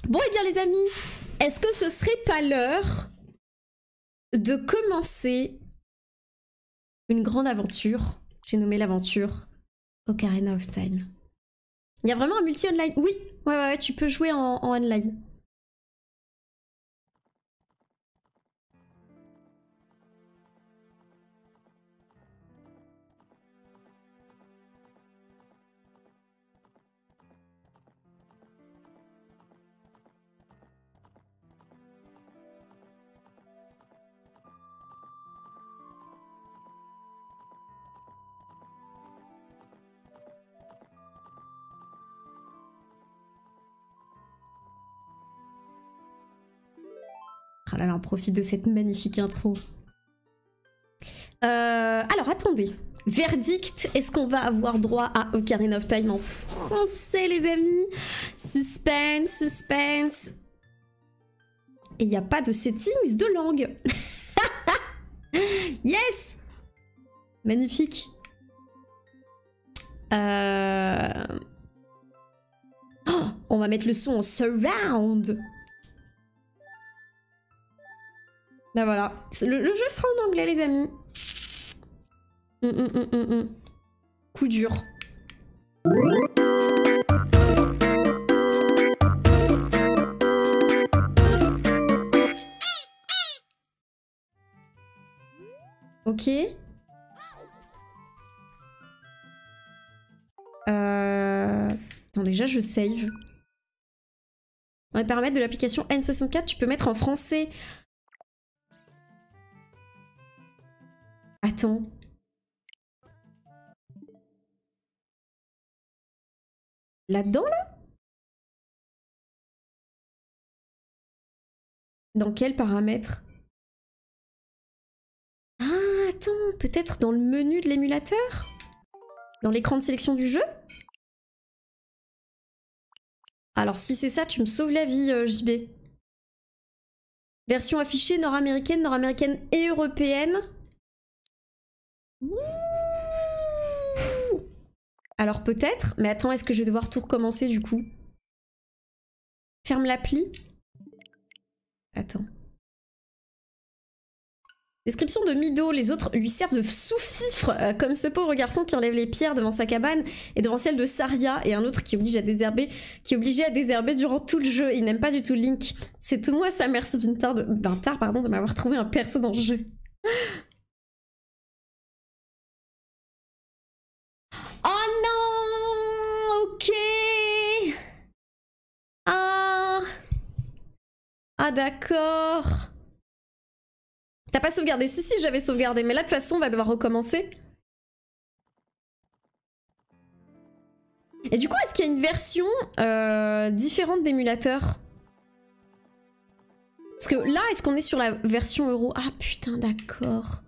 Bon, eh bien les amis, est-ce que ce serait pas l'heure de commencer une grande aventure? J'ai nommé l'aventure Ocarina of Time. Il y a vraiment un multi-online? Oui, ouais, tu peux jouer en online. Ah là là, on profite de cette magnifique intro. Alors, attendez. Verdict, est-ce qu'on va avoir droit à Ocarina of Time en français, les amis? Suspense, suspense. Et il n'y a pas de settings de langue. Yes! Magnifique. Oh, on va mettre le son en surround. Ben voilà. Le jeu sera en anglais, les amis. Coup dur. Ok. Attends, déjà, je save. Dans les paramètres de l'application N64, tu peux mettre en français. Attends. Là-dedans, là? Dans quel paramètre? Ah, attends, peut-être dans le menu de l'émulateur? Dans l'écran de sélection du jeu? Alors si c'est ça, tu me sauves la vie, JB. Version affichée nord-américaine et européenne. Ouh. Alors peut-être, mais attends, est-ce que je vais devoir tout recommencer du coup? Ferme l'appli. Attends. Description de Mido, les autres lui servent de sous-fifre, comme ce pauvre garçon qui enlève les pierres devant sa cabane et devant celle de Saria, et un autre qui est obligé à désherber durant tout le jeu. Il n'aime pas du tout Link. C'est tout moi, ça, merci Vintar de m'avoir trouvé un perso dans le jeu. Oh non! Ok! Ah d'accord. T'as pas sauvegardé? Si, j'avais sauvegardé, mais là de toute façon on va devoir recommencer. Et du coup, est-ce qu'il y a une version différente d'émulateur? Parce que là, est-ce qu'on est sur la version euro? Ah putain, d'accord.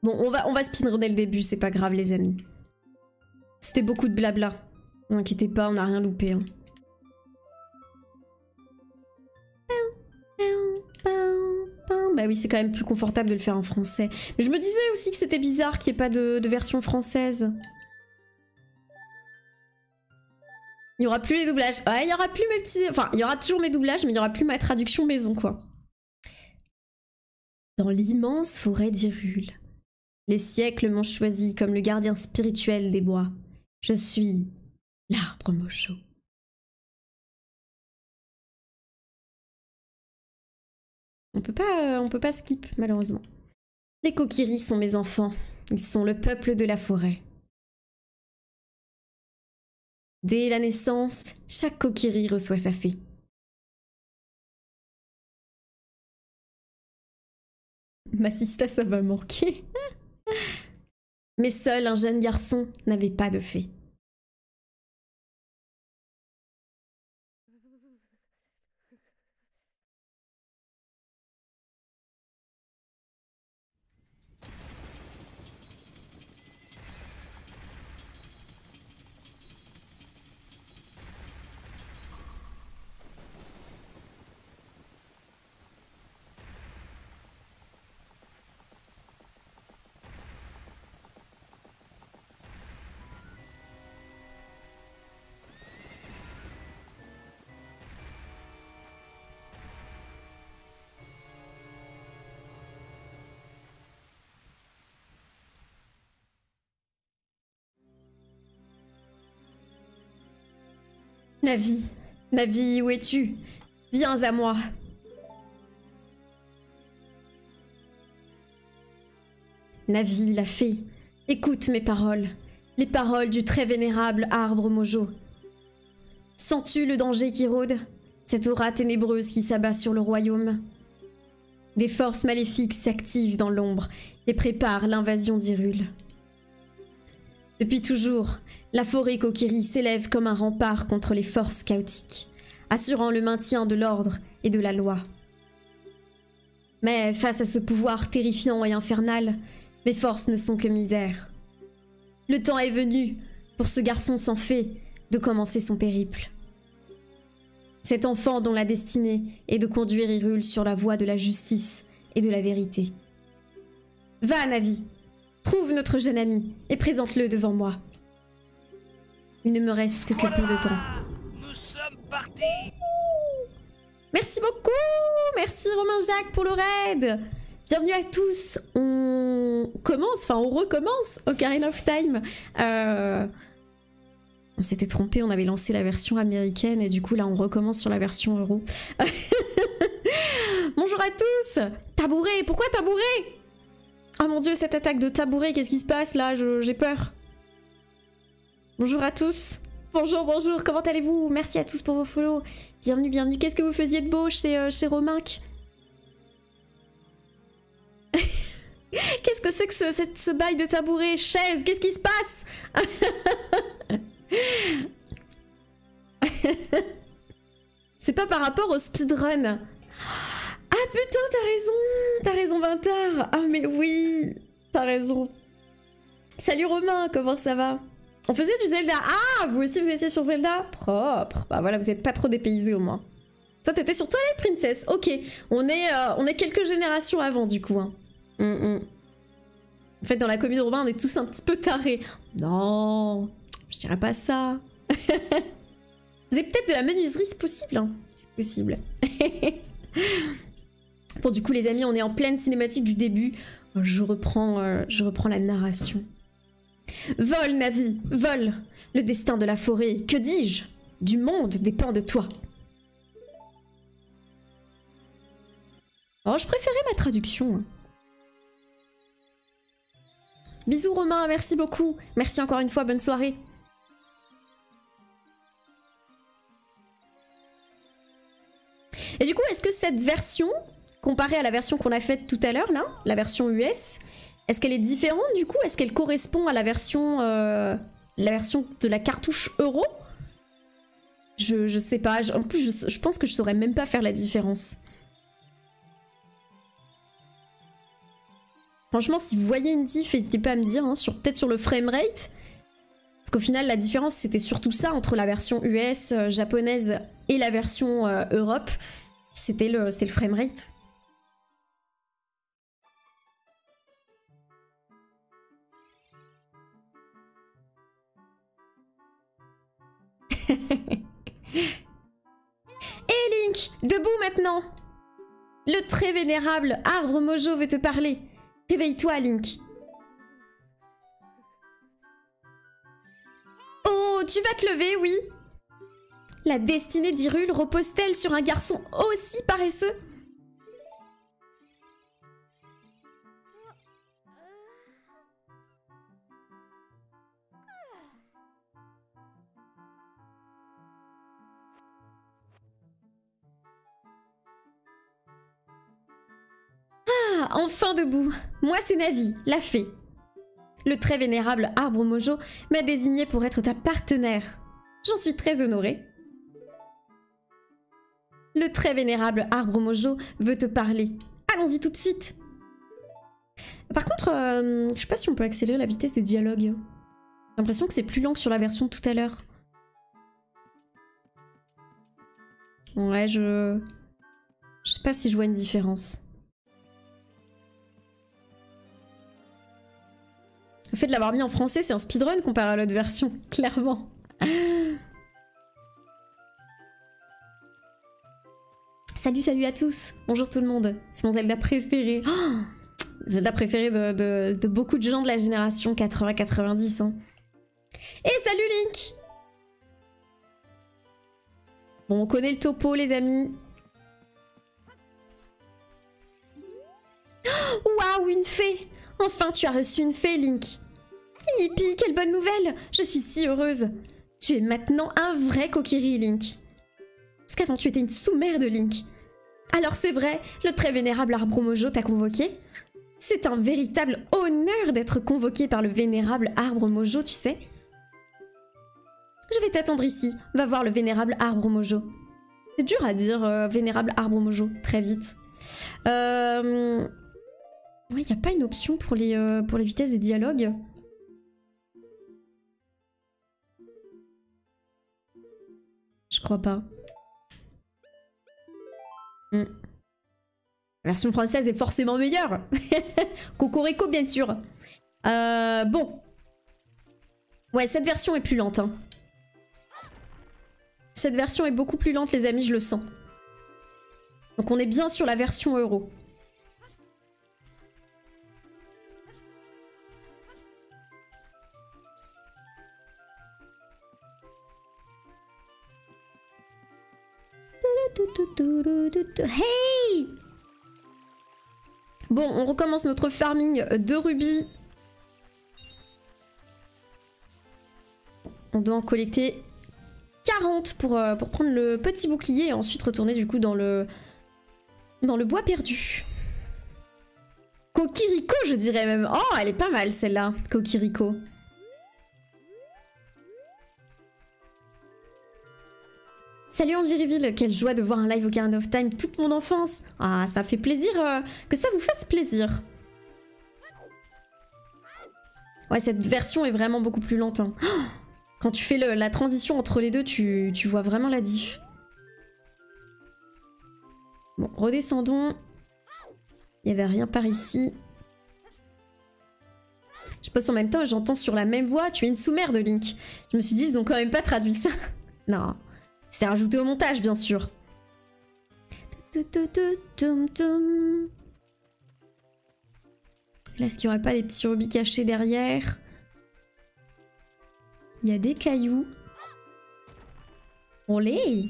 Bon, on va speedrun dès le début, c'est pas grave les amis. C'était beaucoup de blabla. Ne inquiétez pas, on n'a rien loupé. Hein. Bah oui, c'est quand même plus confortable de le faire en français. Mais je me disais aussi que c'était bizarre qu'il n'y ait pas de version française. Il y aura plus les doublages. Ouais, il y aura plus mes petits... Enfin, il y aura toujours mes doublages, mais il y aura plus ma traduction maison, quoi. Dans l'immense forêt d'Hyrule, les siècles m'ont choisi comme le gardien spirituel des bois. Je suis l'arbre Mosho. On peut pas skip, malheureusement. Les Kokiri sont mes enfants. Ils sont le peuple de la forêt. Dès la naissance, chaque Kokiri reçoit sa fée. Ma sista, ça va manquer. Mais seul un jeune garçon n'avait pas de fée. Navi, Navi, où es-tu? Viens à moi. Navi, la fée, écoute mes paroles, les paroles du très vénérable arbre Mojo. Sens-tu le danger qui rôde? Cette aura ténébreuse qui s'abat sur le royaume? Des forces maléfiques s'activent dans l'ombre et préparent l'invasion d'Hyrule. Depuis toujours, la forêt Kokiri s'élève comme un rempart contre les forces chaotiques, assurant le maintien de l'ordre et de la loi. Mais face à ce pouvoir terrifiant et infernal, mes forces ne sont que misère. Le temps est venu, pour ce garçon sans fée, de commencer son périple. Cet enfant dont la destinée est de conduire Hyrule sur la voie de la justice et de la vérité. Va, Navi, trouve notre jeune ami et présente-le devant moi. Il ne me reste que peu de temps. Nous sommes partis. Merci beaucoup! Merci Romain Jacques pour le raid! Bienvenue à tous! On recommence Ocarina of Time. On s'était trompé, on avait lancé la version américaine et du coup là on recommence sur la version euro. Bonjour à tous! Tabouret! Pourquoi tabouret? Oh mon dieu, cette attaque de tabouret, qu'est-ce qui se passe là? J'ai peur. Bonjour à tous! Bonjour, bonjour, comment allez-vous? Merci à tous pour vos follow. Bienvenue, bienvenue. Qu'est-ce que vous faisiez de beau chez Rominck? Qu'est-ce que c'est que ce bail de tabouret? Chaise, qu'est-ce qui se passe? C'est pas par rapport au speedrun. Ah putain, t'as raison Vintard. Ah mais oui, t'as raison. Salut Romain, comment ça va? On faisait du Zelda. Ah, vous aussi vous étiez sur Zelda? Propre. Bah voilà, vous êtes pas trop dépaysés au moins. Toi t'étais sur Twilight Princess. Ok, on est quelques générations avant du coup. Hein. En fait dans la commune urbaine on est tous un petit peu tarés. Non, je dirais pas ça. Vous avez peut-être de la menuiserie, c'est possible. Hein. C'est possible. Bon du coup les amis, on est en pleine cinématique du début. Je reprends la narration. Vole, Navi, vole. Le destin de la forêt, que dis-je? Du monde dépend de toi. Oh, je préférais ma traduction. Bisous Romain, merci beaucoup. Merci encore une fois, bonne soirée. Et du coup, est-ce que cette version, comparée à la version qu'on a faite tout à l'heure, là, la version US, est-ce qu'elle est différente du coup? Est-ce qu'elle correspond à la version de la cartouche euro? Je sais pas. En plus, je pense que je saurais même pas faire la différence. Franchement, si vous voyez une diff, n'hésitez pas à me dire, hein, peut-être sur le framerate. Parce qu'au final, la différence, c'était surtout ça, entre la version US, japonaise et la version Europe. C'était le framerate. Et Link, debout maintenant. Le très vénérable arbre Mojo veut te parler. Réveille-toi, Link. Oh, tu vas te lever, oui. La destinée d'Hyrule repose-t-elle sur un garçon aussi paresseux? Ah, enfin debout. Moi, c'est Navi, la fée. Le très vénérable arbre Mojo m'a désigné pour être ta partenaire. J'en suis très honorée. Le très vénérable arbre Mojo veut te parler. Allons-y tout de suite. Par contre, je sais pas si on peut accélérer la vitesse des dialogues. J'ai l'impression que c'est plus lent que sur la version de tout à l'heure. Ouais, je sais pas si je vois une différence. Le fait de l'avoir mis en français, c'est un speedrun comparé à l'autre version, clairement. Salut à tous. Bonjour tout le monde. C'est mon Zelda préféré. Oh, Zelda préféré de beaucoup de gens de la génération 80-90. Hein. Et salut Link. Bon, on connaît le topo, les amis. Waouh, une fée! Enfin, tu as reçu une fée, Link. Yippee, quelle bonne nouvelle! Je suis si heureuse. Tu es maintenant un vrai Kokiri, Link. Parce qu'avant, tu étais une sous-mère de Link. Alors c'est vrai, le très vénérable Arbre Mojo t'a convoqué. C'est un véritable honneur d'être convoqué par le vénérable Arbre Mojo, tu sais. Je vais t'attendre ici. Va voir le vénérable Arbre Mojo. C'est dur à dire, vénérable Arbre Mojo, très vite. Ouais, y a pas une option pour les vitesses des dialogues? Je crois pas. La version française est forcément meilleure. Cocorico, bien sûr. Bon. Ouais, cette version est plus lente. Hein. Cette version est beaucoup plus lente, les amis, je le sens. Donc on est bien sur la version euro. Hey! Bon, on recommence notre farming de rubis. On doit en collecter 40 pour prendre le petit bouclier et ensuite retourner du coup dans le bois perdu. Kokiriko, je dirais même. Oh, elle est pas mal celle-là, Kokiriko. Salut Angie Reveal, quelle joie de voir un live Ocarina of Time toute mon enfance. Ah, ça fait plaisir que ça vous fasse plaisir. Ouais, cette version est vraiment beaucoup plus lente. Hein. Quand tu fais la transition entre les deux, tu vois vraiment la diff. Bon, redescendons. Il n'y avait rien par ici. Je poste en même temps et j'entends sur la même voix, tu es une sous-mère de Link. Je me suis dit, ils ont quand même pas traduit ça. Non. C'est rajouté au montage, bien sûr. Là, est-ce qu'il n'y aurait pas des petits rubis cachés derrière? Il y a des cailloux. Olé!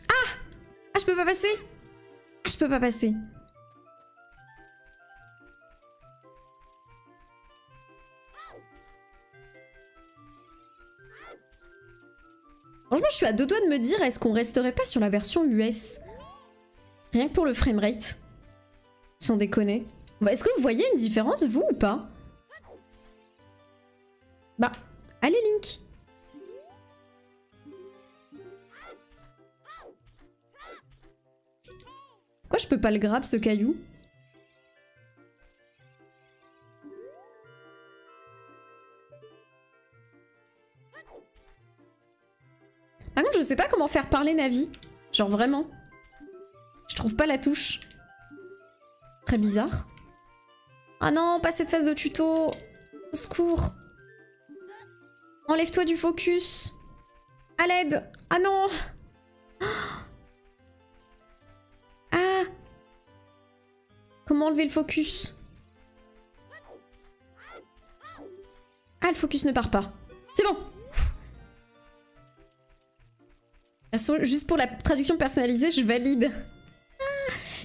Ah! Ah, je peux pas passer! Ah, je peux pas passer. Franchement, je suis à deux doigts de me dire, est-ce qu'on resterait pas sur la version US? Rien que pour le framerate. Sans déconner. Est-ce que vous voyez une différence, vous, ou pas? Bah, allez, Link. Pourquoi je peux pas le grab, ce caillou? Par contre, je sais pas comment faire parler Navi. Genre vraiment. Je trouve pas la touche. Très bizarre. Ah non, pas cette phase de tuto. Au secours. Enlève-toi du focus. À l'aide. Ah non. Ah. Comment enlever le focus? Ah, le focus ne part pas. C'est bon. Juste pour la traduction personnalisée, je valide.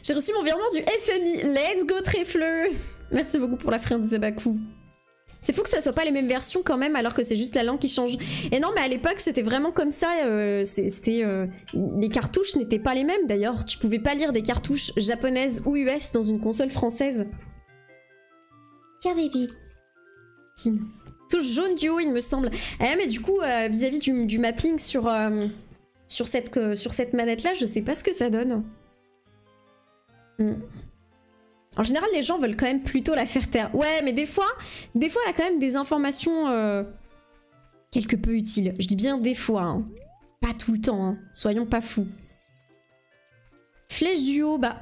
J'ai reçu mon virement du FMI. Let's go, Tréfleux. Merci beaucoup pour la friandise, Baku. C'est fou que ça soit pas les mêmes versions quand même, alors que c'est juste la langue qui change. Et non, mais à l'époque, c'était vraiment comme ça. Les cartouches n'étaient pas les mêmes, d'ailleurs. Tu pouvais pas lire des cartouches japonaises ou US dans une console française. Tiens, baby. Touche jaune du haut, il me semble. Ah, mais du coup, vis-à-vis du mapping sur cette manette-là, je sais pas ce que ça donne. En général, les gens veulent quand même plutôt la faire taire. Ouais, mais des fois, elle a quand même des informations quelque peu utiles. Je dis bien des fois, hein. Pas tout le temps, hein. Soyons pas fous. Flèche du haut, bah...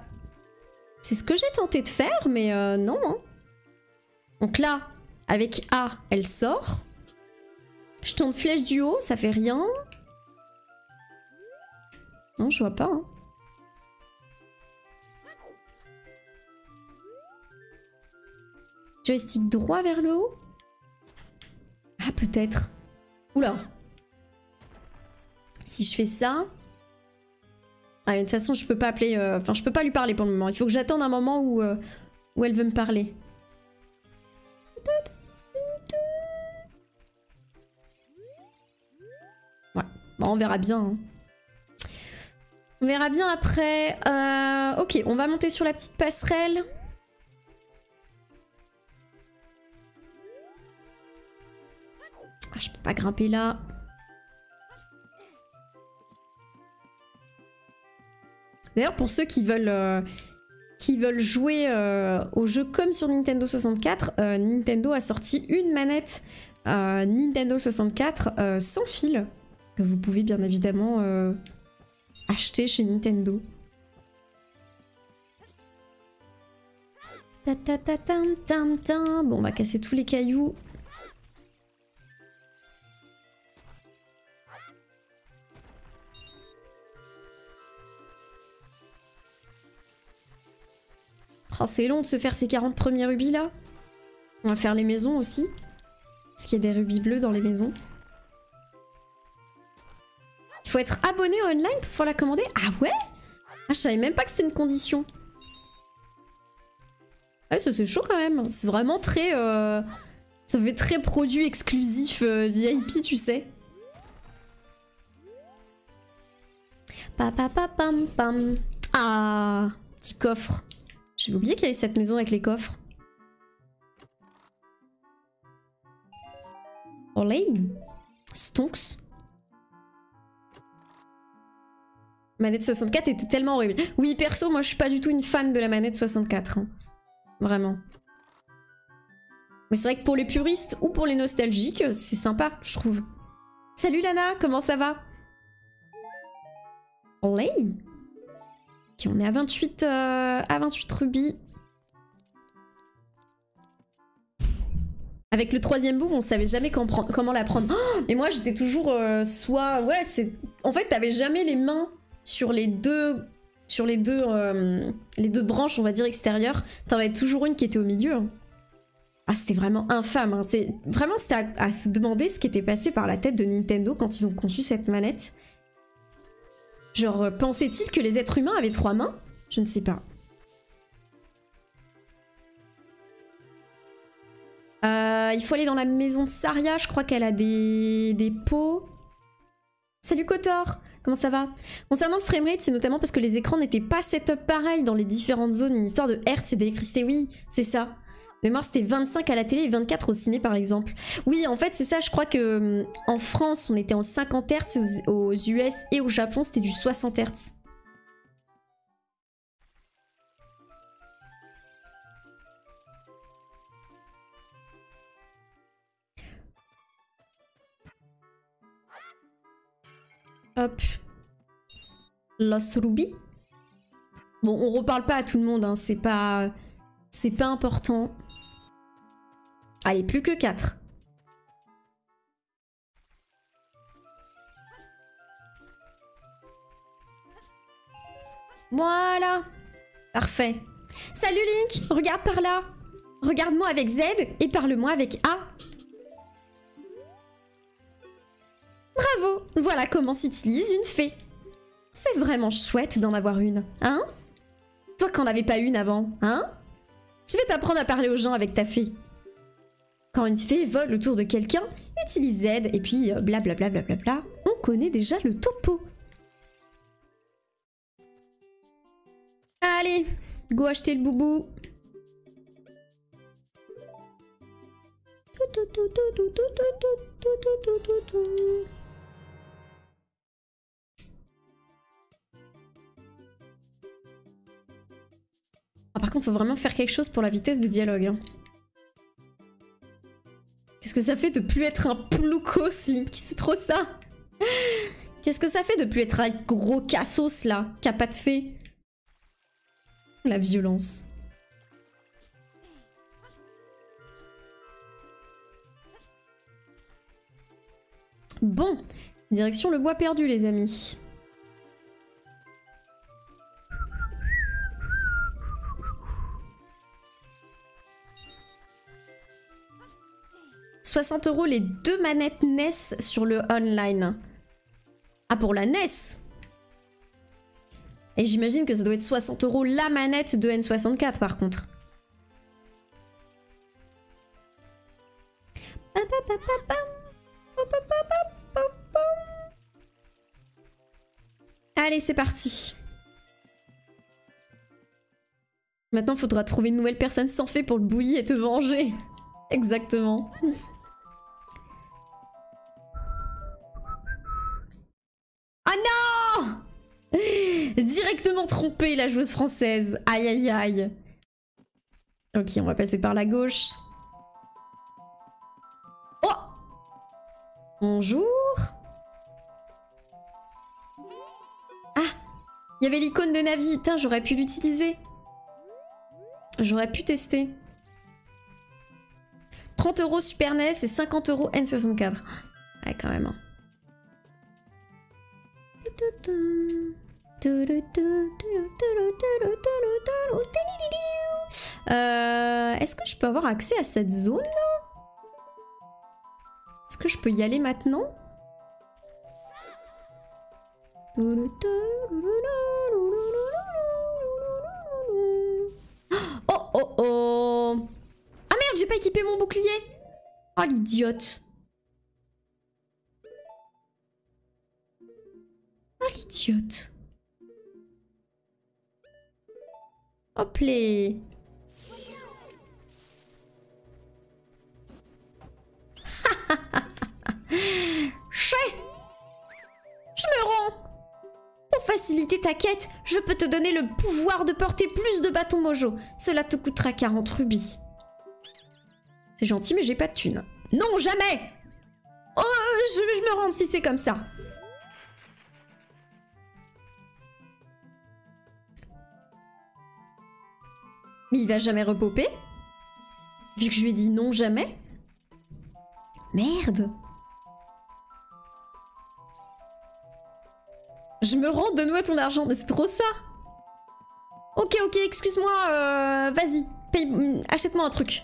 C'est ce que j'ai tenté de faire, mais non. Hein. Donc là, avec A, elle sort. Je tourne flèche du haut, ça fait rien. Non, je vois pas. Hein. Joystick droit vers le haut? Ah, peut-être. Oula. Si je fais ça... Ah, mais de toute façon, je peux pas appeler... Enfin, je peux pas lui parler pour le moment. Il faut que j'attende un moment où elle veut me parler. Ouais, bon, on verra bien. Hein. On verra bien après. Ok, on va monter sur la petite passerelle. Ah, je peux pas grimper là. D'ailleurs, pour ceux qui veulent jouer au jeu comme sur Nintendo 64, Nintendo a sorti une manette Nintendo 64 sans fil, que vous pouvez bien évidemment acheter chez Nintendo. Ta ta ta tam tam tam. Bon, on va casser tous les cailloux. Oh, c'est long de se faire ces 40 premiers rubis là. On va faire les maisons aussi. Parce qu'il y a des rubis bleus dans les maisons. Il faut être abonné online pour pouvoir la commander. Ah ouais? Ah, je savais même pas que c'était une condition. Ouais, ça c'est chaud quand même. C'est vraiment très... Ça fait très produit exclusif VIP, tu sais. Pa pa pa pam pam. Ah, petit coffre. J'avais oublié qu'il y avait cette maison avec les coffres. Olé! Stonks. Manette 64 était tellement horrible. Oui, perso, moi je suis pas du tout une fan de la manette 64. Hein. Vraiment. Mais c'est vrai que pour les puristes ou pour les nostalgiques, c'est sympa, je trouve. Salut Lana, comment ça va? Olé! Ok, on est à 28 rubis. Avec le troisième boom, on savait jamais comment la prendre. Oh, et moi, j'étais toujours soit... Ouais, c'est... En fait, t'avais jamais les mains sur les deux branches, on va dire, extérieures. T'en avais toujours une qui était au milieu. Hein. Ah, c'était vraiment infâme. Hein. Vraiment, c'était à se demander ce qui était passé par la tête de Nintendo quand ils ont conçu cette manette. Genre, pensait-il que les êtres humains avaient 3 mains? Je ne sais pas. Il faut aller dans la maison de Saria, je crois qu'elle a des pots. Salut Kotor, comment ça va? Concernant le framerate, c'est notamment parce que les écrans n'étaient pas set-up pareil dans les différentes zones. Une histoire de hertz et d'électricité, oui, c'est ça. Mémoire, c'était 25 à la télé et 24 au ciné par exemple. Oui, en fait, c'est ça, je crois que en France, on était en 50 Hz, aux US et au Japon, c'était du 60 Hz. Hop. Los Ruby. Bon, on reparle pas à tout le monde, hein, c'est pas important. Allez, plus que 4. Voilà. Parfait. Salut Link, regarde par là. Regarde-moi avec Z et parle-moi avec A. Bravo, voilà comment s'utilise une fée. C'est vraiment chouette d'en avoir une, hein? Toi qui n'en avais pas une avant, hein? Je vais t'apprendre à parler aux gens avec ta fée. Quand une fée vole autour de quelqu'un, utilise Z et puis blablabla, blablabla. On connaît déjà le topo. Allez, go acheter le boubou. Ah, par contre, faut vraiment faire quelque chose pour la vitesse des dialogues. Hein. Qu'est-ce que ça fait de plus être un ploucos, Link? C'est trop ça. Qu'est-ce que ça fait de plus être un gros cassos, là, qui a pas de fée? La violence. Bon, direction le bois perdu, les amis. €60 les 2 manettes NES sur le online. Ah, pour la NES. Et j'imagine que ça doit être 60 € la manette de N64 par contre. Allez, c'est parti. Maintenant, il faudra trouver une nouvelle personne sans fait pour le bully et te venger. Exactement. Ah non! Directement trompée, la joueuse française. Aïe, aïe, aïe. Ok, on va passer par la gauche. Oh! Bonjour. Ah! Il y avait l'icône de Navi. Putain, j'aurais pu l'utiliser. J'aurais pu tester. 30 € Super NES et 50 € N64. Ouais, quand même. Est-ce que je peux avoir accès à cette zone? Est-ce que je peux y aller maintenant? Oh oh oh! Ah merde, j'ai pas équipé mon bouclier! Oh l'idiote! Oh l'idiote! Hop les! Chais! Je me rends! Pour faciliter ta quête, je peux te donner le pouvoir de porter plus de bâtons mojo. Cela te coûtera 40 rubis. C'est gentil, mais j'ai pas de thunes. Non, jamais! Oh, je me rends si c'est comme ça. Mais il va jamais repopper? Vu que je lui ai dit non jamais? Merde! Je me rends, donne-moi ton argent, mais c'est trop ça! Ok, ok, excuse-moi, vas-y, achète-moi un truc.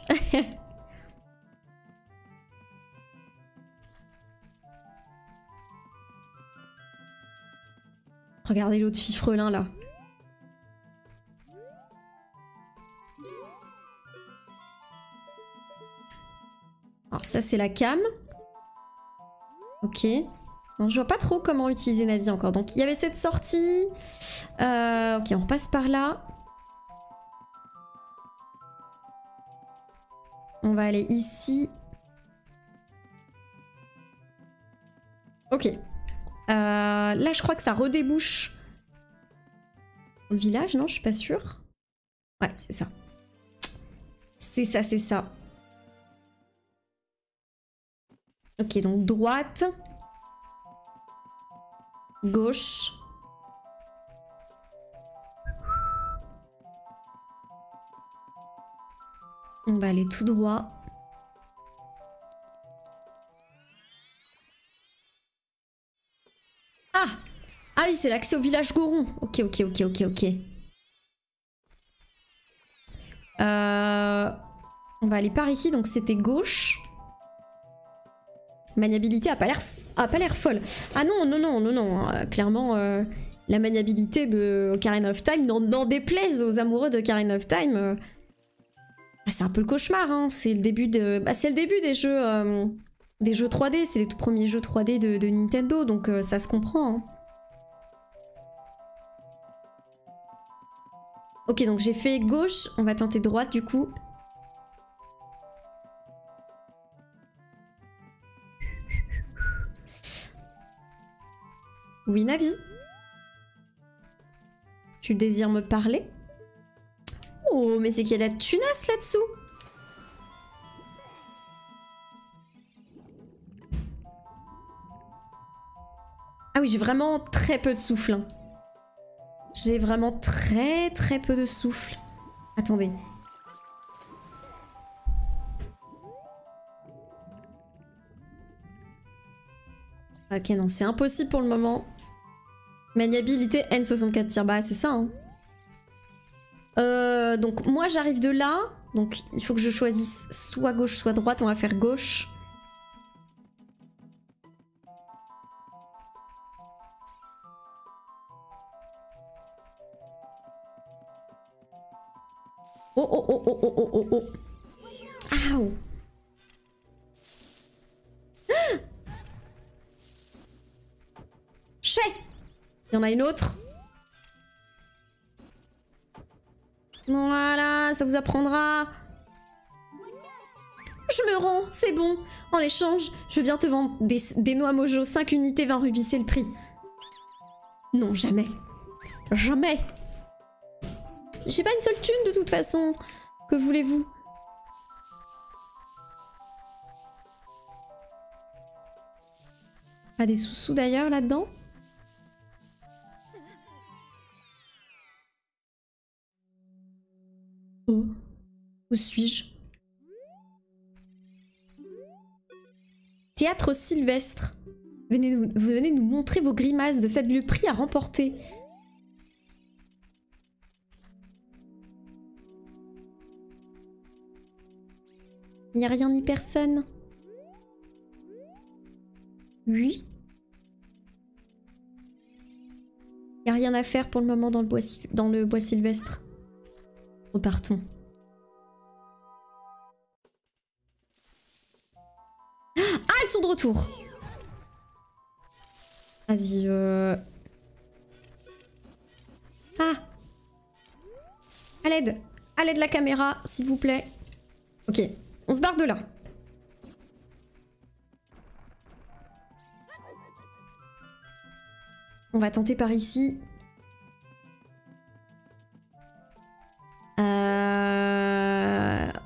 Regardez l'autre fifrelin là. Alors ça c'est la cam. Ok. Non, je vois pas trop comment utiliser Navi encore. Donc il y avait cette sortie. Ok, on repasse par là. On va aller ici. Ok. Là je crois que ça redébouche. Le village, non? Je suis pas sûre. Ouais, c'est ça. C'est ça, c'est ça. Ok, donc droite. Gauche. On va aller tout droit. Ah! Ah oui, c'est l'accès au village Goron. Ok, ok, ok, ok, ok. On va aller par ici, donc c'était gauche. Maniabilité a pas l'air folle. Ah non, non, non, non, non. Clairement, la maniabilité de Ocarina of Time n'en déplaise aux amoureux de Ocarina of Time. C'est un peu le cauchemar, hein. C'est le début de... Bah, c'est le début des jeux 3D. C'est les tout premiers jeux 3D de Nintendo, donc ça se comprend. Hein. Ok, donc j'ai fait gauche. On va tenter droite, du coup. Oui, Navi. Tu désires me parler? Oh, mais c'est qu'il y a de la tunasse là-dessous. Ah oui, j'ai vraiment très peu de souffle. Hein. J'ai vraiment très peu de souffle. Attendez. Ok, non, c'est impossible pour le moment. Maniabilité N64 tir. Bah, c'est ça, hein. Donc, moi, j'arrive de là. Donc, il faut que je choisisse soit gauche, soit droite. On va faire gauche. Oh oh oh oh oh oh oh oh. Aouh. Chais. Il y en a une autre. Voilà, ça vous apprendra. Je me rends, c'est bon. En échange, je veux bien te vendre des noix mojo. 5 unités, 20 rubis, c'est le prix. Non, jamais. Jamais. J'ai pas une seule thune de toute façon. Que voulez-vous? Pas des sous-sous d'ailleurs là-dedans? Oh. Où suis-je? Théâtre Sylvestre. Venez nous montrer vos grimaces de fabuleux prix à remporter. Il n'y a rien ni personne. Oui. Il n'y a rien à faire pour le moment dans le bois sylvestre. Repartons. Ah, elles sont de retour. Vas-y, Ah. À l'aide. À l'aide la caméra, s'il vous plaît. Ok, on se barre de là. On va tenter par ici.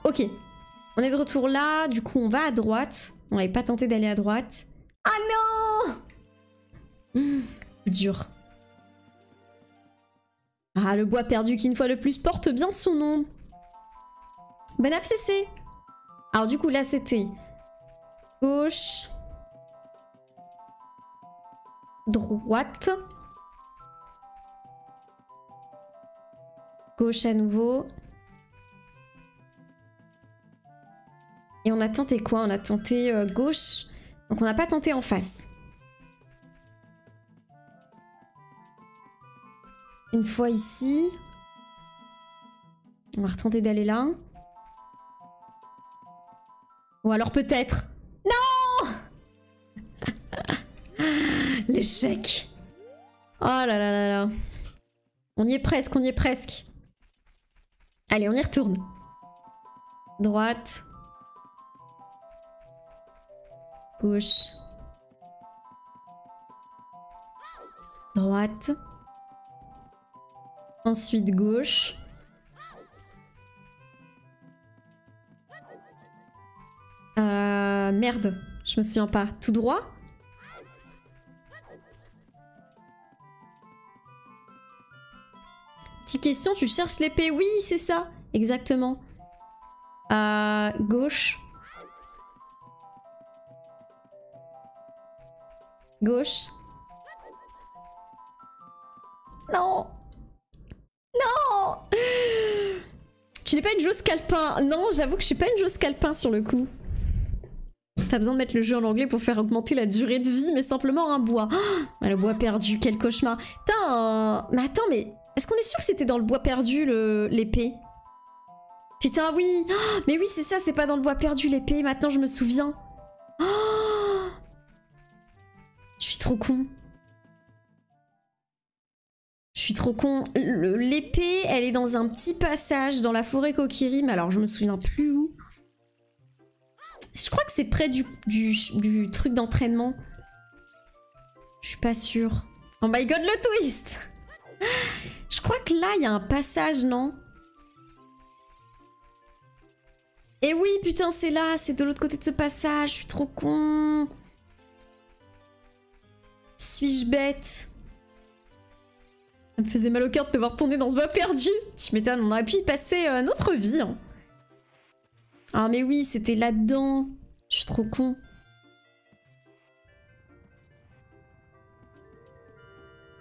Ok. On est de retour là, du coup on va à droite. On n'avait pas tenté d'aller à droite. Ah non! Dur. Ah, le bois perdu qui une fois de plus porte bien son nom. Bon abcessé. Alors du coup là c'était gauche, droite, gauche à nouveau. Et on a tenté quoi? On a tenté gauche. Donc on n'a pas tenté en face. Une fois ici. On va retenter d'aller là. Ou alors peut-être... Non! L'échec. Oh là là là là. On y est presque, on y est presque. Allez, on y retourne. Droite. Gauche. Droite. Ensuite gauche. Merde, je me souviens pas. Tout droit? Petite question, tu cherches l'épée? Oui, c'est ça. Exactement. Gauche. Gauche. Non. Non. Tu n'es pas une joueuse calepin. Non, j'avoue que je suis pas une joueuse calepin sur le coup. T'as besoin de mettre le jeu en anglais pour faire augmenter la durée de vie, mais simplement un bois. Oh, le bois perdu, quel cauchemar. Putain, mais attends, mais est-ce qu'on est sûr que c'était dans le bois perdu l'épée? Putain, oui. Oh, mais oui, c'est ça, c'est pas dans le bois perdu l'épée. Maintenant, je me souviens. Oh, je suis trop con. Je suis trop con. L'épée, elle est dans un petit passage dans la forêt Kokiri, mais alors je me souviens plus où. Je crois que c'est près du truc d'entraînement. Je suis pas sûre. Oh my god, le twist! Je crois que là, il y a un passage, non? Et oui, putain, c'est là, c'est de l'autre côté de ce passage. Je suis trop con. Suis-je bête? Ça me faisait mal au cœur de te voir tourner dans ce bois perdu. Tu m'étonnes, on aurait pu y passer notre vie. Hein. Ah mais oui, c'était là-dedans. Je suis trop con.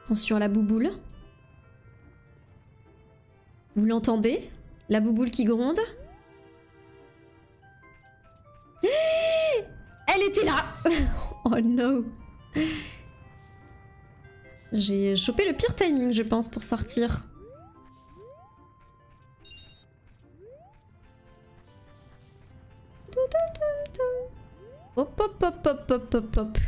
Attention à la bouboule. Vous l'entendez? La bouboule qui gronde. Elle était là. Oh no. J'ai chopé le pire timing, je pense, pour sortir. hop, hop, hop, hop.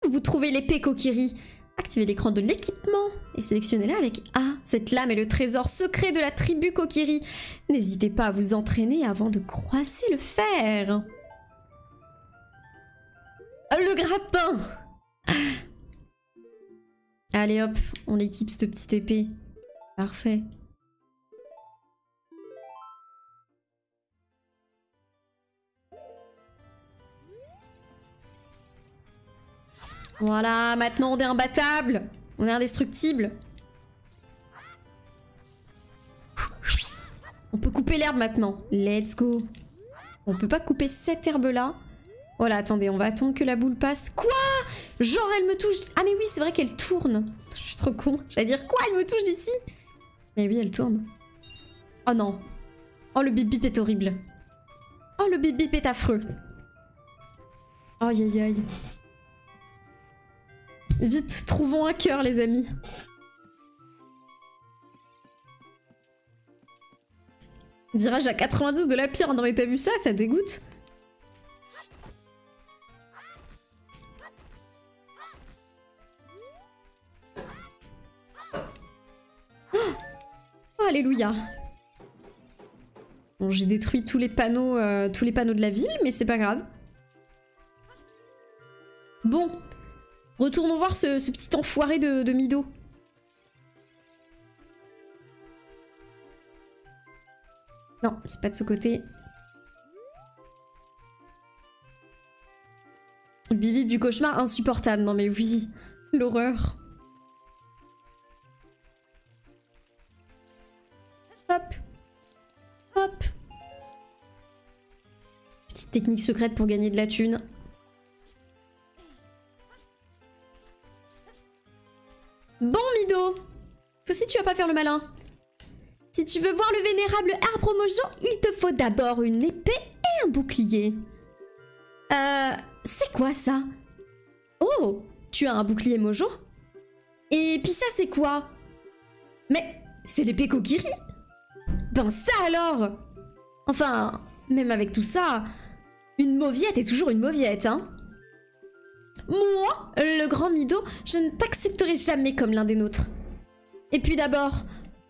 Vous trouvez l'épée Kokiri. Activez l'écran de l'équipement et sélectionnez-la avec A. Cette lame est le trésor secret de la tribu Kokiri. N'hésitez pas à vous entraîner avant de croiser le fer. Le grappin. Allez hop, on équipe cette petite épée. Parfait. Voilà, maintenant on est imbattable. On est indestructible. On peut couper l'herbe maintenant. Let's go. On peut pas couper cette herbe-là. Voilà, attendez, on va attendre que la boule passe. Quoi? Genre elle me touche... Ah mais oui, c'est vrai qu'elle tourne. Je suis trop con. J'allais dire quoi? Elle me touche d'ici? Mais oui, elle tourne. Oh non. Oh, le bip bip est horrible. Oh, le bip bip est affreux. Aïe aïe aïe. Vite, trouvons un cœur, les amis. Virage à 90 de la pierre. Non mais t'as vu ça? Ça dégoûte. Oh, alléluia. Bon, j'ai détruit tous les panneaux de la ville, mais c'est pas grave. Bon. Retournons voir ce petit enfoiré de Mido. Non, c'est pas de ce côté. Bibi du cauchemar insupportable. Non mais oui, l'horreur. Hop. Hop. Petite technique secrète pour gagner de la thune. Bon Mido, toi aussi tu vas pas faire le malin. Si tu veux voir le vénérable arbre mojo, il te faut d'abord une épée et un bouclier. C'est quoi ça? Oh, tu as un bouclier mojo? Et puis ça c'est quoi? Mais c'est l'épée Kokiri. Ben ça alors. Enfin, même avec tout ça, une mauviette est toujours une mauviette, hein. Moi, le grand Mido, je ne t'accepterai jamais comme l'un des nôtres. Et puis d'abord,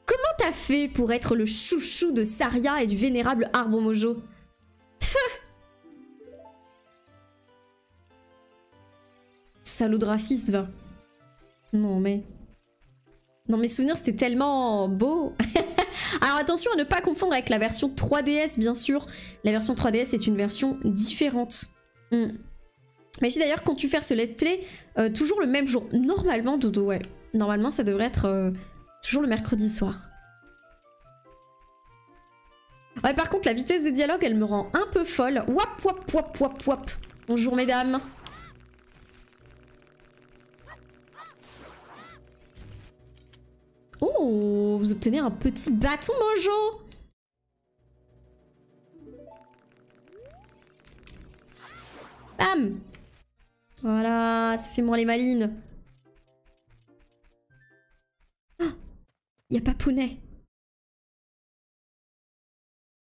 comment t'as fait pour être le chouchou de Saria et du vénérable arbre mojo? Pfff. Salaud de raciste, va. Non mais... Non mes souvenirs c'était tellement beau. Alors attention à ne pas confondre avec la version 3DS bien sûr. La version 3DS est une version différente. Mais si d'ailleurs quand tu fais ce let's play, toujours le même jour. Normalement Dodo, ouais. Normalement ça devrait être toujours le mercredi soir. Ouais par contre la vitesse des dialogues elle me rend un peu folle. Wap wap wap wap wap. Bonjour mesdames. Oh, vous obtenez un petit bâton mojo. Bam. Voilà, ça fait moins les malines. Ah, y a pas Pounet.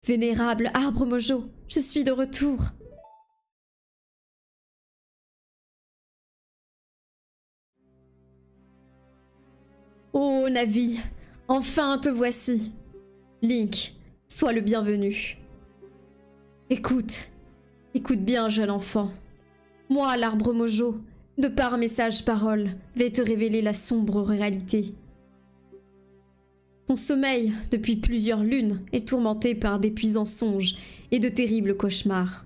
Vénérable arbre mojo, je suis de retour. Oh Navi, enfin te voici. Link, sois le bienvenu. Écoute, écoute bien jeune enfant. Moi, l'arbre mojo, de par mes sages paroles, vais te révéler la sombre réalité. Ton sommeil, depuis plusieurs lunes, est tourmenté par d'épuisants songes et de terribles cauchemars.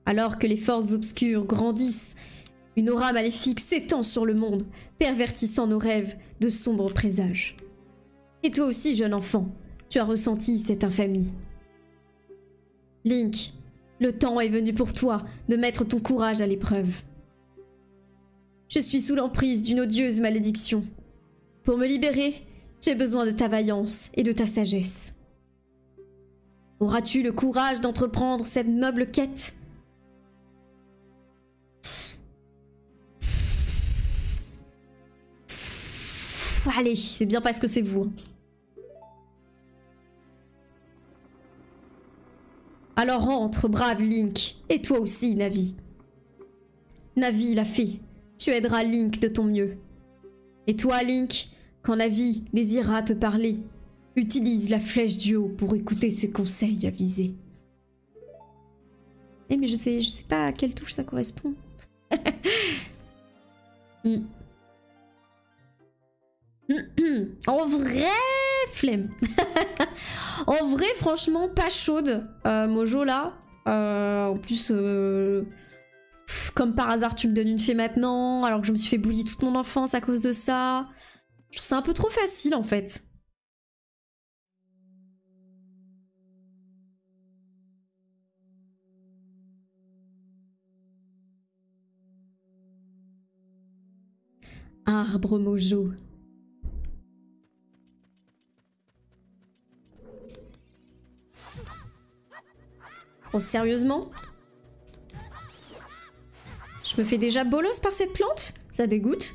Alors que les forces obscures grandissent, une aura maléfique s'étend sur le monde, pervertissant nos rêves de sombres présages. Et toi aussi, jeune enfant, tu as ressenti cette infamie. Link, le temps est venu pour toi de mettre ton courage à l'épreuve. Je suis sous l'emprise d'une odieuse malédiction. Pour me libérer, j'ai besoin de ta vaillance et de ta sagesse. Auras-tu le courage d'entreprendre cette noble quête ? Allez, c'est bien parce que c'est vous. Alors rentre, brave Link. Et toi aussi, Navi. Navi l'a fait. Tu aideras Link de ton mieux. Et toi, Link, quand Navi désirera te parler, utilise la flèche du haut pour écouter ses conseils avisés. Eh mais je sais pas à quelle touche ça correspond. En vrai, flemme. En vrai, franchement, pas chaude. Mojo là. En plus, comme par hasard, tu me donnes une fée maintenant, alors que je me suis fait bully toute mon enfance à cause de ça. Je trouve ça un peu trop facile en fait. Arbre Mojo. Oh, sérieusement? Je me fais déjà bolos par cette plante? Ça dégoûte.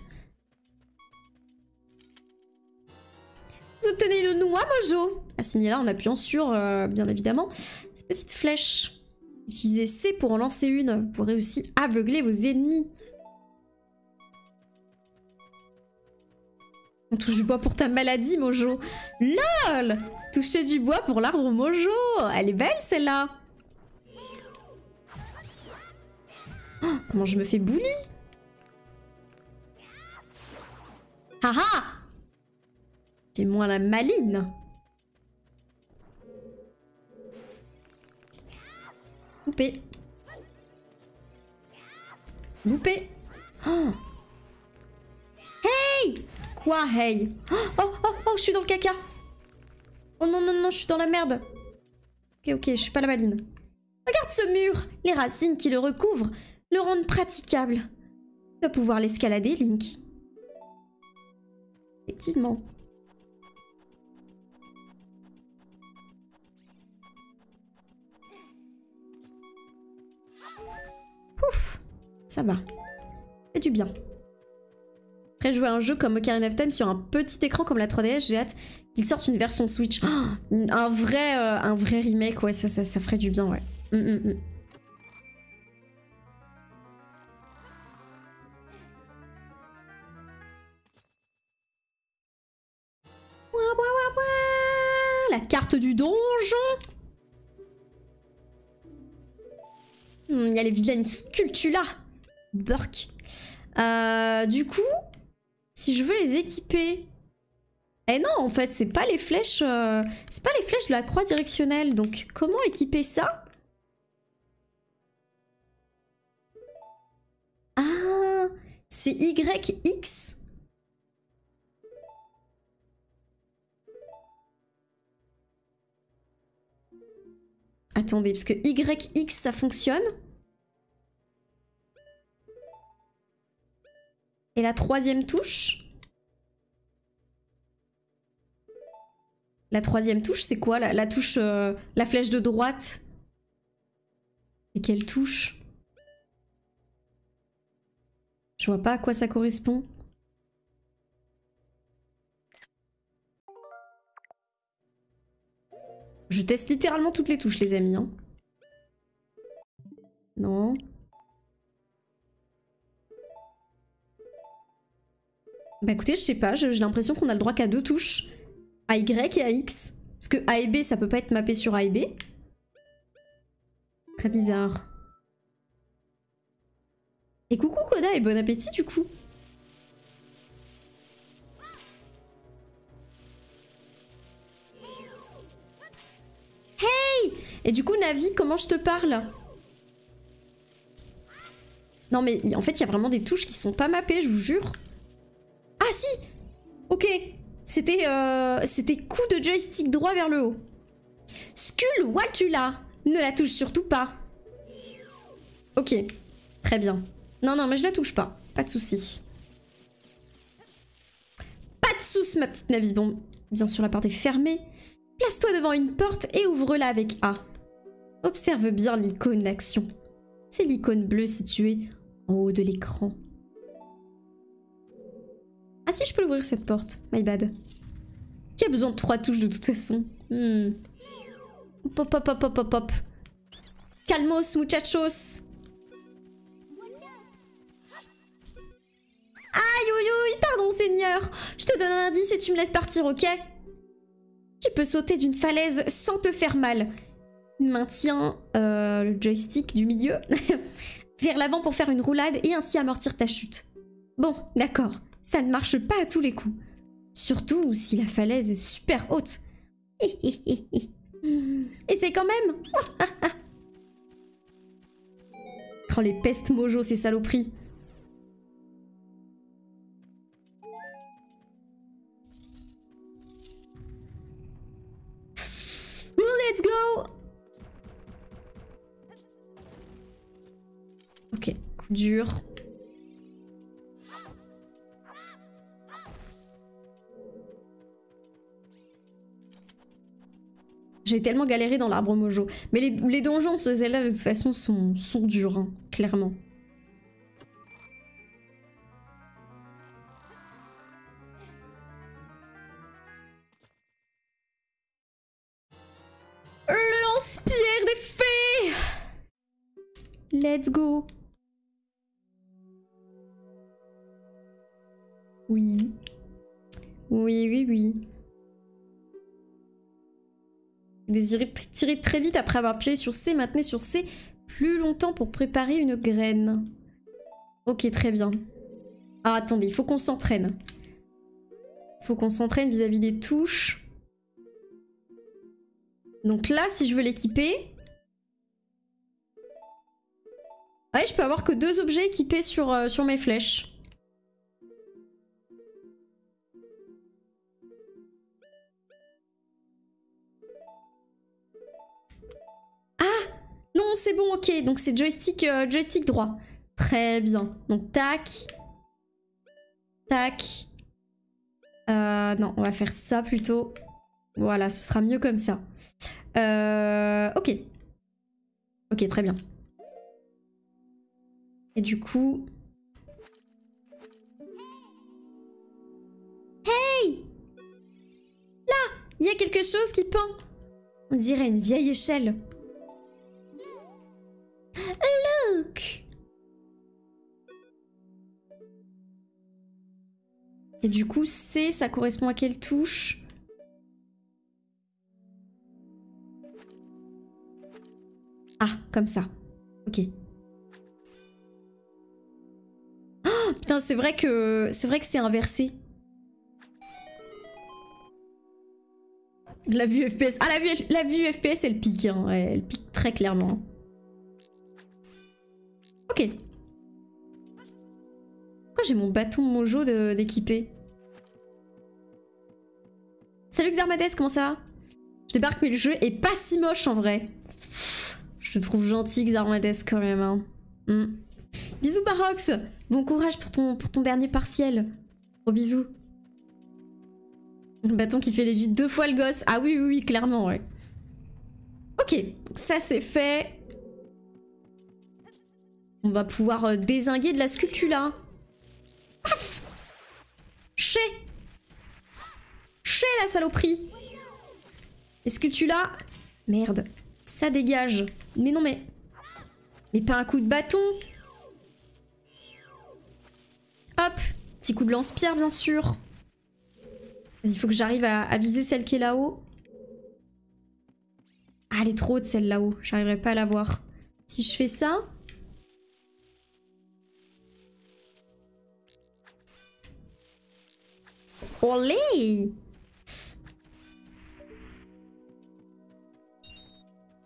Vous obtenez une noix, Mojo. Assigné là en appuyant sur, bien évidemment, cette petite flèche. Utilisez C pour en lancer une. Vous pourrez aussi aveugler vos ennemis. On touche du bois pour ta maladie, Mojo. LOL! Toucher du bois pour l'arbre Mojo. Elle est belle, celle-là. Oh, comment je me fais bully? Haha! Fais-moi la maline. Loupé. Loupé. Oh. Hey! Quoi, hey? Oh, oh, oh, oh, je suis dans le caca. Oh non, non, non, je suis dans la merde. Ok, ok, je suis pas la maline. Regarde ce mur. Les racines qui le recouvrent le rendent praticable. Tu vas pouvoir l'escalader, Link. Effectivement. Ouf, ça va. Fait du bien. Après, jouer à un jeu comme Ocarina of Time sur un petit écran comme la 3DS, j'ai hâte qu'il sorte une version Switch. Oh, un vrai remake, ouais, ça ferait du bien, ouais. La carte du donjon. Il y a les vilaines sculptures là. Burk. Du coup, si je veux les équiper... Eh non, en fait, c'est pas les flèches... c'est pas les flèches de la croix directionnelle. Donc, comment équiper ça? Ah, c'est YX. Attendez, parce que YX, ça fonctionne. Et la troisième touche? La troisième touche, c'est quoi? La touche... la flèche de droite? C'est quelle touche? Je vois pas à quoi ça correspond. Je teste littéralement toutes les touches, les amis. Hein. Non. Bah écoutez, je sais pas, j'ai l'impression qu'on a le droit qu'à 2 touches. À Y et à X. Parce que A et B, ça peut pas être mappé sur A et B. Très bizarre. Et coucou Koda et bon appétit du coup. Hey! Et du coup Navi, comment je te parle? Non mais en fait il y a vraiment des touches qui sont pas mappées, je vous jure. Ah si! Ok. C'était coup de joystick droit vers le haut. Skull Waltula. Ne la touche surtout pas. Ok. Très bien. Non, non, mais je la touche pas. Pas de soucis. Pas de soucis, ma petite Navi. Bon, bien sûr, la porte est fermée. Place-toi devant une porte et ouvre-la avec A. Observe bien l'icône d'action. C'est l'icône bleue située en haut de l'écran. Ah si, je peux l'ouvrir cette porte. My bad. Qui a besoin de 3 touches de toute façon? Pop, pop, pop, pop, pop, pop. Calmos, muchachos. Aïe, ouïe, ouïe, pardon, Seigneur. Je te donne un indice et tu me laisses partir, ok? Tu peux sauter d'une falaise sans te faire mal. Maintiens le joystick du milieu vers l'avant pour faire une roulade et ainsi amortir ta chute. Bon, d'accord, ça ne marche pas à tous les coups. Surtout si la falaise est super haute. Et c'est quand même... Oh, les pestes mojo, ces saloperies. Let's go! Ok, coup dur. J'ai tellement galéré dans l'arbre mojo. Mais les donjons de ce Zelda de toute façon sont durs, hein, clairement. Le lance-pierre des fées! Let's go! Oui. Oui, oui, oui. Désirez tirer très vite après avoir appuyé sur C, maintenez sur C plus longtemps pour préparer une graine. Ok, très bien. Ah, attendez, il faut qu'on s'entraîne. Il faut qu'on s'entraîne vis-à-vis des touches. Donc là, si je veux l'équiper... Ouais, je peux avoir que 2 objets équipés sur mes flèches. Ah! Non, c'est bon, ok. Donc c'est joystick, joystick droit. Très bien. Donc tac. Tac. Non, on va faire ça plutôt. Voilà, ce sera mieux comme ça. Ok. Ok, très bien. Et du coup... Hey! Là! Il y a quelque chose qui pend. On dirait une vieille échelle. Look! Et du coup, C, ça correspond à quelle touche? Ah, comme ça. Ok. Oh, putain, c'est vrai que c'est inversé. La vue FPS. Ah, la vue FPS, elle pique. Hein. Ouais, elle pique très clairement. Ok. Pourquoi j'ai mon bâton mojo d'équipé? Salut Xarmades, comment ça va? Je débarque, mais le jeu est pas si moche en vrai. Je te trouve gentil, Xarmades, quand même. Hein. Bisous, Barox. Bon courage pour ton dernier partiel. Gros bisous. Le bâton qui fait légit 2 fois le gosse. Ah oui, oui, oui, clairement, ouais. Ok, ça c'est fait. On va pouvoir dézinguer de la sculptula. Paf! Chez la saloperie. Les sculptula. Merde. Ça dégage. Mais non, mais... Mais pas un coup de bâton. Hop. Petit coup de lance-pierre, bien sûr. Il faut que j'arrive à viser celle qui est là-haut. Ah, elle est trop haute, celle là-haut. J'arriverai pas à la voir. Si je fais ça... Olé!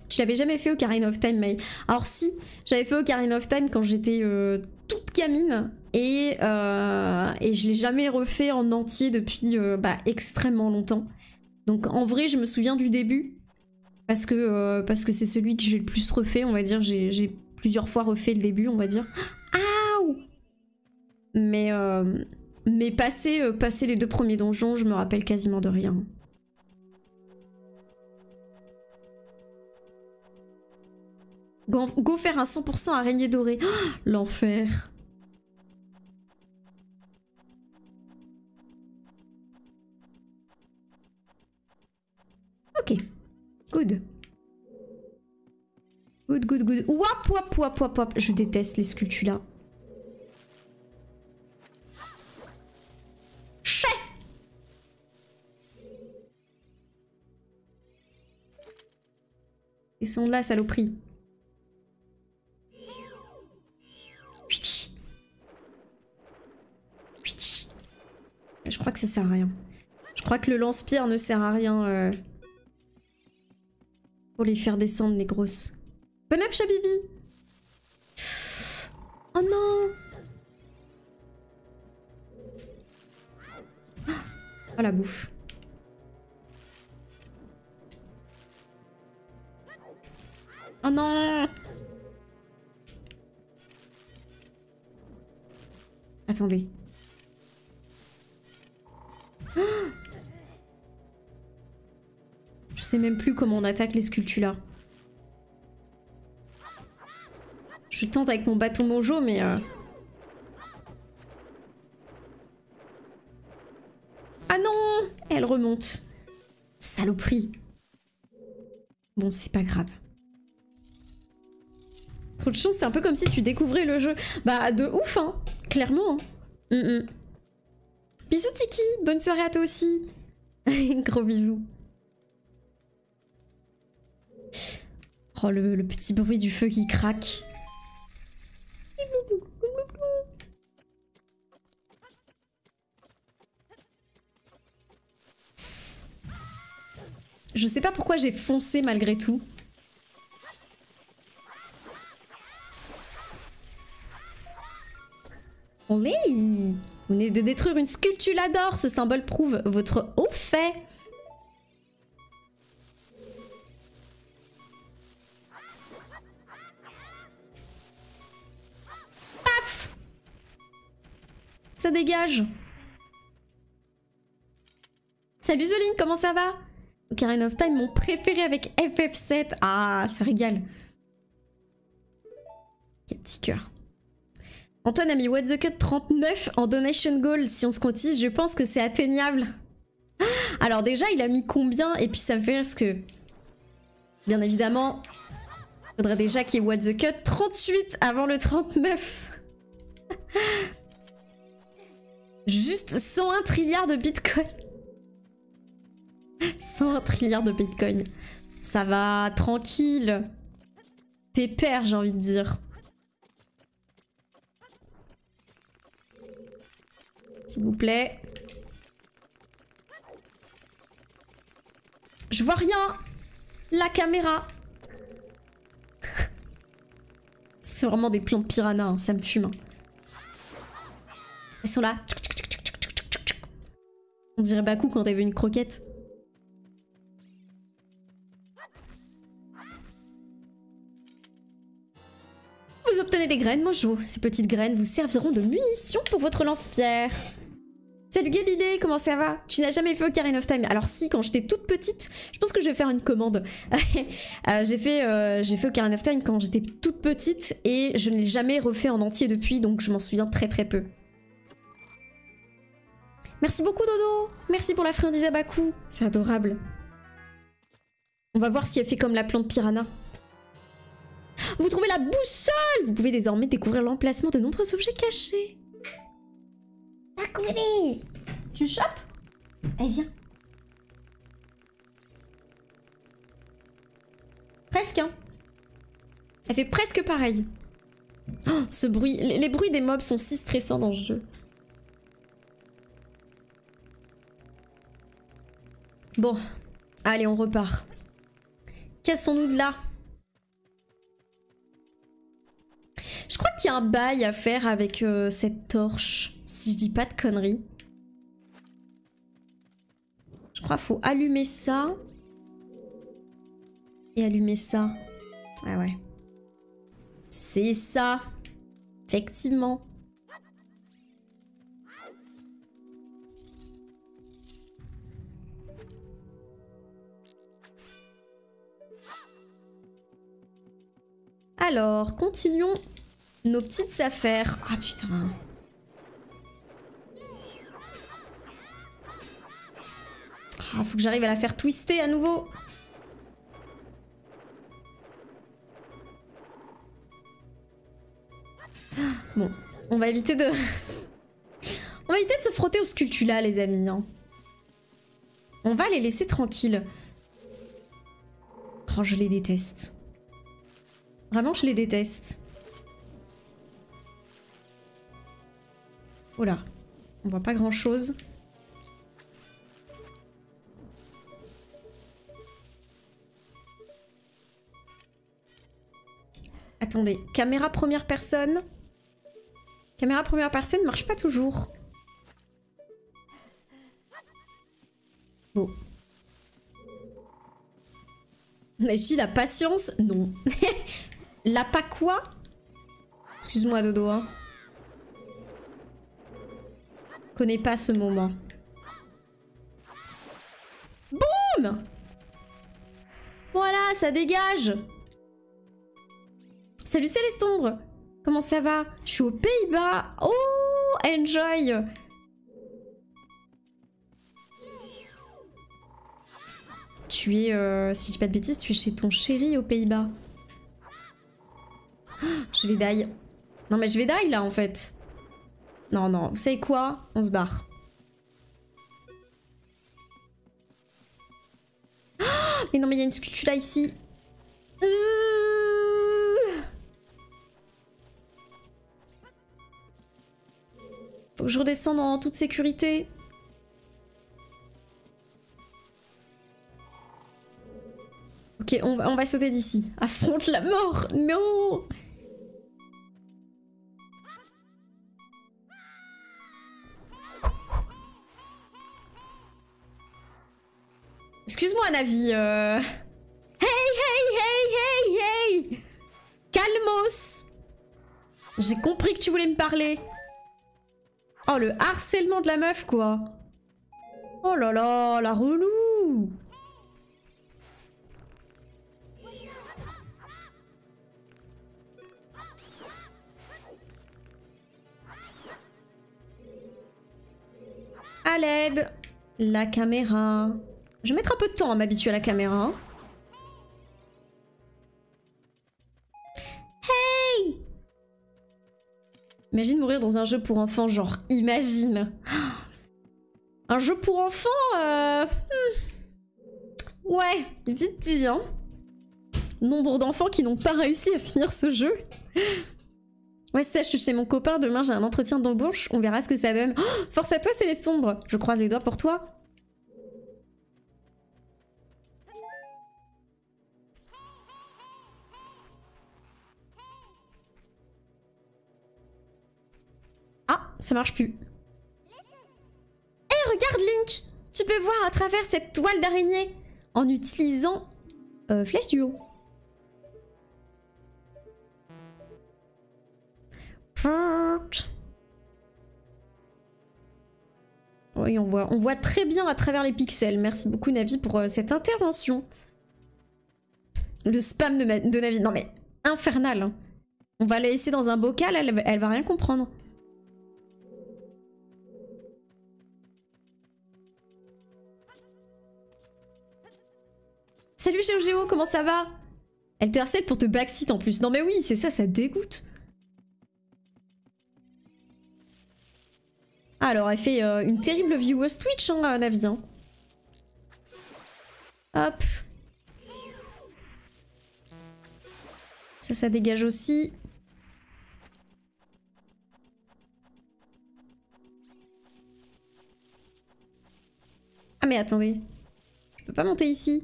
Tu l'avais jamais fait Ocarina of Time, mais... Alors si, j'avais fait Ocarina of Time quand j'étais toute gamine. Et je l'ai jamais refait en entier depuis extrêmement longtemps. Donc en vrai, je me souviens du début. Parce que c'est celui que j'ai le plus refait, on va dire. J'ai plusieurs fois refait le début, on va dire. Aouh! Mais passer les 2 premiers donjons, je me rappelle quasiment de rien. Go faire un 100% araignée dorée. Oh, l'enfer. Ok. Good. Good, good, good. Wap, wap, wap, wap, wap. Je déteste les sculptures là. Chais. Descends de là, saloperie. Je crois que ça sert à rien. Je crois que le lance-pierre ne sert à rien pour les faire descendre, les grosses. Bon up, Chabibi. Oh non. Oh la bouffe. Oh non. Attendez. Je sais même plus comment on attaque les sculptures là. Je tente avec mon bâton mojo mais... Ah non. Elle remonte. Saloperie. Bon, c'est pas grave. Trop de chance, c'est un peu comme si tu découvrais le jeu. Bah de ouf hein, clairement. Bisous Tiki, bonne soirée à toi aussi. Gros bisous. Oh le petit bruit du feu qui craque. Je sais pas pourquoi j'ai foncé malgré tout. Olé! Vous venez de détruire une sculpture d'or. Ce symbole prouve votre haut fait. Paf! Ça dégage. Salut Zoline, comment ça va? Ocarina of Time, mon préféré avec FF7. Ah, ça régale. Quel petit cœur. Antoine a mis What the Cut 39 en donation goal. Si on se cotise, je pense que c'est atteignable. Alors déjà, il a mis combien? Et puis ça me fait rire parce que... Bien évidemment, il faudrait déjà qu'il y ait What the Cut 38 avant le 39. Juste 101 trilliards de bitcoin. 101 trilliards de bitcoin. Ça va, tranquille. Pépère, j'ai envie de dire. S'il vous plaît. Je vois rien. La caméra. C'est vraiment des plantes piranha, hein, ça me fume. Hein. Elles sont là. On dirait Bakou quand t'avais une croquette. Vous obtenez des graines Mojo. Ces petites graines vous serviront de munitions pour votre lance-pierre. Salut Galilée, comment ça va? Tu n'as jamais fait Ocarina of Time? Alors si, quand j'étais toute petite, je pense que je vais faire une commande. J'ai fait Ocarina of Time quand j'étais toute petite et je ne l'ai jamais refait en entier depuis, donc je m'en souviens très très peu. Merci beaucoup Dodo. Merci pour la friandise à Bakou. C'est adorable. On va voir si elle fait comme la plante piranha. Vous trouvez la boussole! Vous pouvez désormais découvrir l'emplacement de nombreux objets cachés. Bakou bébé! Tu chopes? Allez, viens. Presque, hein. Elle fait presque pareil. Oh, ce bruit. Les bruits des mobs sont si stressants dans ce jeu. Bon. Allez, on repart. Cassons-nous de là. Je crois qu'il y a un bail à faire avec cette torche, si je dis pas de conneries. Je crois qu'il faut allumer ça. Et allumer ça. Ah ouais. C'est ça. Effectivement. Alors, continuons nos petites affaires. Ah putain. Ah, faut que j'arrive à la faire twister à nouveau. Bon, on va éviter de... on va éviter de se frotter aux sculptulas, les amis. Hein. On va les laisser tranquilles. Oh, je les déteste. Vraiment, je les déteste. Oh là, on voit pas grand-chose. Attendez, caméra première personne. Caméra première personne marche pas toujours. Bon. Mais si la patience, non. La pas quoi? Excuse-moi Dodo. Hein. Connais pas ce moment. Boum! Voilà, ça dégage. Salut Céleste Ombre. Comment ça va? Je suis aux Pays-Bas. Oh, enjoy. Tu es, si je dis pas de bêtises, tu es chez ton chéri aux Pays-Bas. Oh, je vais die. Non mais je vais die là en fait. Non, non, vous savez quoi? On se barre. Oh, mais non mais il y a une sculpture là ici. Faut que je redescende en toute sécurité. Ok, on va sauter d'ici. Affronte la mort. Non. Excuse-moi, Navi. Hey, hey, hey, hey, hey. Calmos. J'ai compris que tu voulais me parler. Oh, le harcèlement de la meuf, quoi. Oh là là, la relou. À l'aide. La caméra. Je vais mettre un peu de temps à m'habituer à la caméra. Hey! Imagine mourir dans un jeu pour enfants, genre, imagine. Un jeu pour enfants, ouais, vite dit, hein. Nombre d'enfants qui n'ont pas réussi à finir ce jeu. Ouais, c'est ça, je suis chez mon copain, demain j'ai un entretien d'embauche, on verra ce que ça donne. Oh, force à toi, c'est les sombres. Je croise les doigts pour toi. Ah, ça marche plus. Hé, regarde Link! Tu peux voir à travers cette toile d'araignée en utilisant flèche du haut. Oui, on voit très bien à travers les pixels. Merci beaucoup Navi pour cette intervention. Le spam de Navi. Non mais, infernal. Hein. On va la laisser dans un bocal, elle va rien comprendre. Salut GeoGeo, comment ça va? Elle te harcèle pour te backseat en plus. Non mais oui, c'est ça, ça dégoûte. Alors, elle fait une terrible vieweuse Twitch, hein, Navi. Hein. Hop. Ça dégage aussi. Ah mais attendez. Je peux pas monter ici.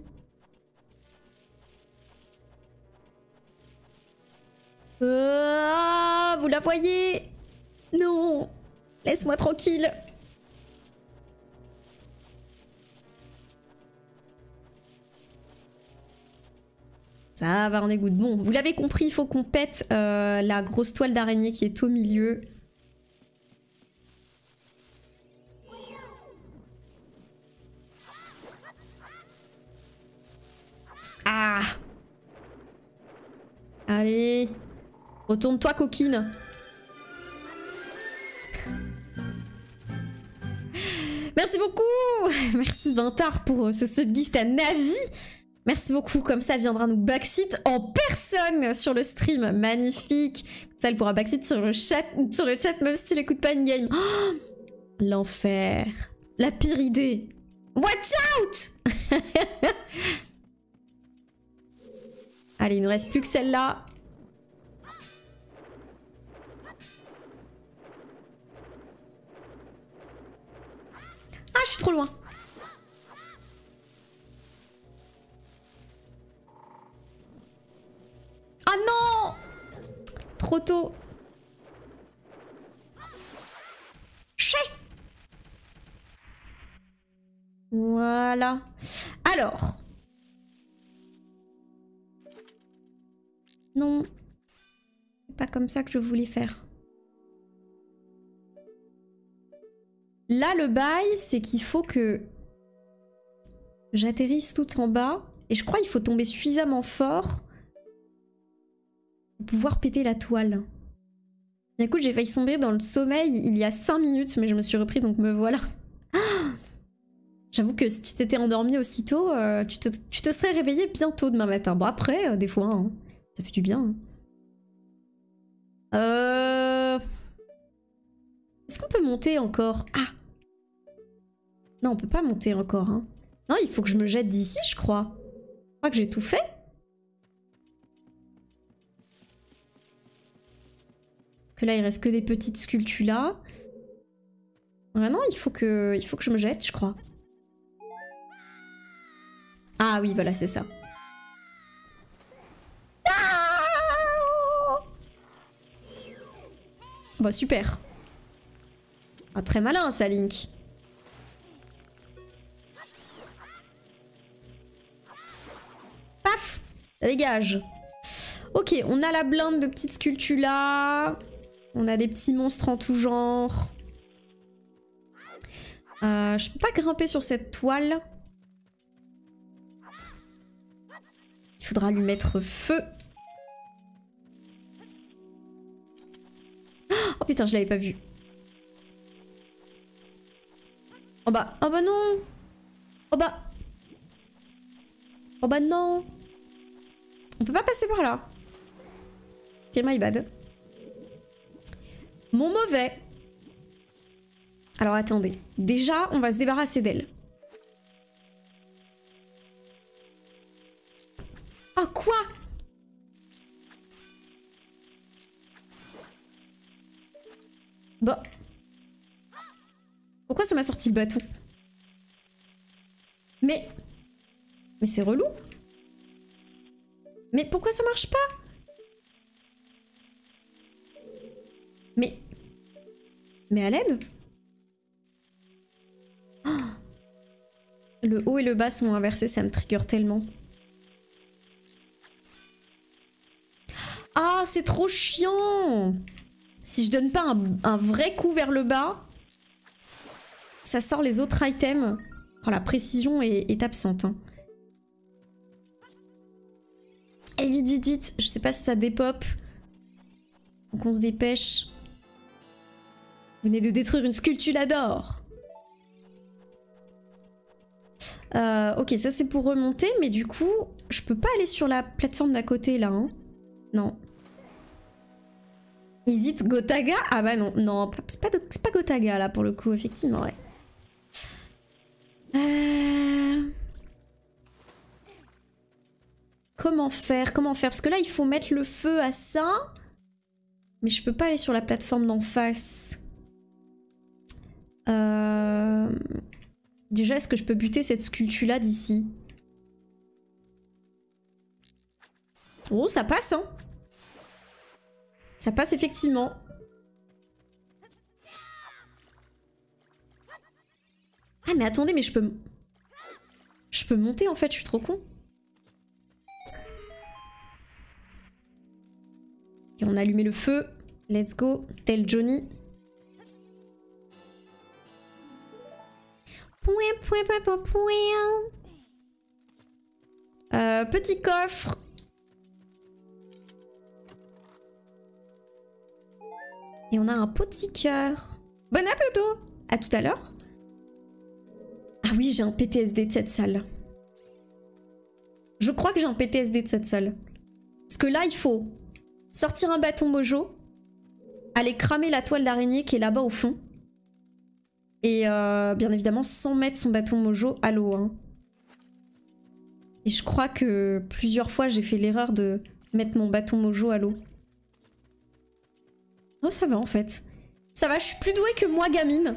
Vous la voyez? Non. Laisse-moi tranquille. Ça va, on est good. Bon, vous l'avez compris, il faut qu'on pète la grosse toile d'araignée qui est au milieu. Ah! Allez! Retourne-toi, coquine! Merci Merci beaucoup. Merci Vintar pour ce subgift à Navi. Merci beaucoup, comme ça elle viendra nous backseat en personne sur le stream. Magnifique. Comme ça elle pourra backseat sur le chat même si tu l'écoutes pas in-game. Oh, l'enfer. La pire idée. Watch out. Allez, il ne reste plus que celle-là. Ah, je suis trop loin. Ah non! Trop tôt. Chais! Voilà. Alors. Non. C'est pas comme ça que je voulais faire. Là, le bail, c'est qu'il faut que j'atterrisse tout en bas. Et je crois qu'il faut tomber suffisamment fort pour pouvoir péter la toile. Bien, écoute, j'ai failli sombrer dans le sommeil il y a 5 minutes, mais je me suis repris, donc me voilà. Ah, j'avoue que si tu t'étais endormi aussitôt, tu te serais réveillé bientôt demain matin. Bon, après, des fois, hein, ça fait du bien. Est-ce qu'on peut monter encore? Ah! Non, on peut pas monter encore. Hein. Non, il faut que je me jette d'ici, je crois. Je crois que j'ai tout fait. Que là, il reste que des petites sculptures là. Ah non, il faut que je me jette, je crois. Ah oui, voilà, c'est ça. Ah, bah super. Ah, très malin ça, Link. Paf, ça dégage. Ok, on a la blinde de petites sculptures là. On a des petits monstres en tout genre. Je peux pas grimper sur cette toile. Il faudra lui mettre feu. Oh putain, je l'avais pas vu. Oh bah non. Oh bah non. On peut pas passer par là. Ok, my bad. Mon mauvais. Alors attendez. Déjà, on va se débarrasser d'elle. Ah quoi? Bah. Pourquoi ça m'a sorti le bateau? Mais c'est relou. Mais pourquoi ça marche pas? Mais à l'aide? Oh, le haut et le bas sont inversés, ça me trigger tellement. Ah, c'est trop chiant! Si je donne pas un vrai coup vers le bas, ça sort les autres items. Oh, la précision est absente. Hein. Et vite, vite, vite. Je sais pas si ça dépop. Donc on se dépêche. Vous venez de détruire une sculpture d'or. Ok, ça c'est pour remonter, mais du coup, je peux pas aller sur la plateforme d'à côté là. Hein. Non. Is it Gotaga? Ah bah non, non, c'est pas Gotaga là pour le coup, effectivement, ouais. Comment faire? Comment faire? Parce que là, il faut mettre le feu à ça. Mais je peux pas aller sur la plateforme d'en face. Déjà, est-ce que je peux buter cette sculpture-là d'ici? Oh, ça passe, hein. Ça passe effectivement. Ah, mais attendez, mais je peux monter en fait, je suis trop con. Et on a allumé le feu. Let's go. Tel Johnny. Petit coffre. Et on a un petit cœur. Bon appétit. À tout à l'heure. oui, j'ai un PTSD de cette salle. Je crois que j'ai un PTSD de cette salle. Parce que là, il faut sortir un bâton mojo, aller cramer la toile d'araignée qui est là-bas au fond. Et bien évidemment, sans mettre son bâton mojo à l'eau. Hein. Et je crois que plusieurs fois, j'ai fait l'erreur de mettre mon bâton mojo à l'eau. Oh, ça va en fait. Ça va, je suis plus douée que moi, gamine.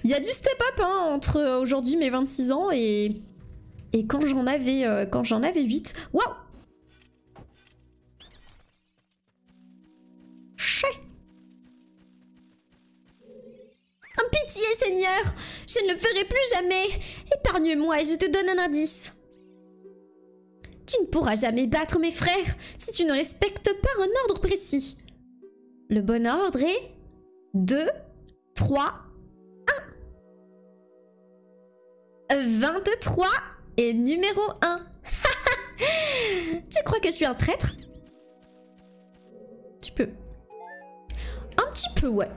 Il y a du step-up hein, entre aujourd'hui mes 26 ans et quand j'en avais 8. Waouh! Chais! Pitié, Seigneur! Je ne le ferai plus jamais! Épargne-moi et je te donne un indice. Tu ne pourras jamais battre mes frères si tu ne respectes pas un ordre précis. Le bon ordre est 2, 3, 1. 23 et numéro 1. Tu crois que je suis un traître? Tu peux. Un petit peu, ouais.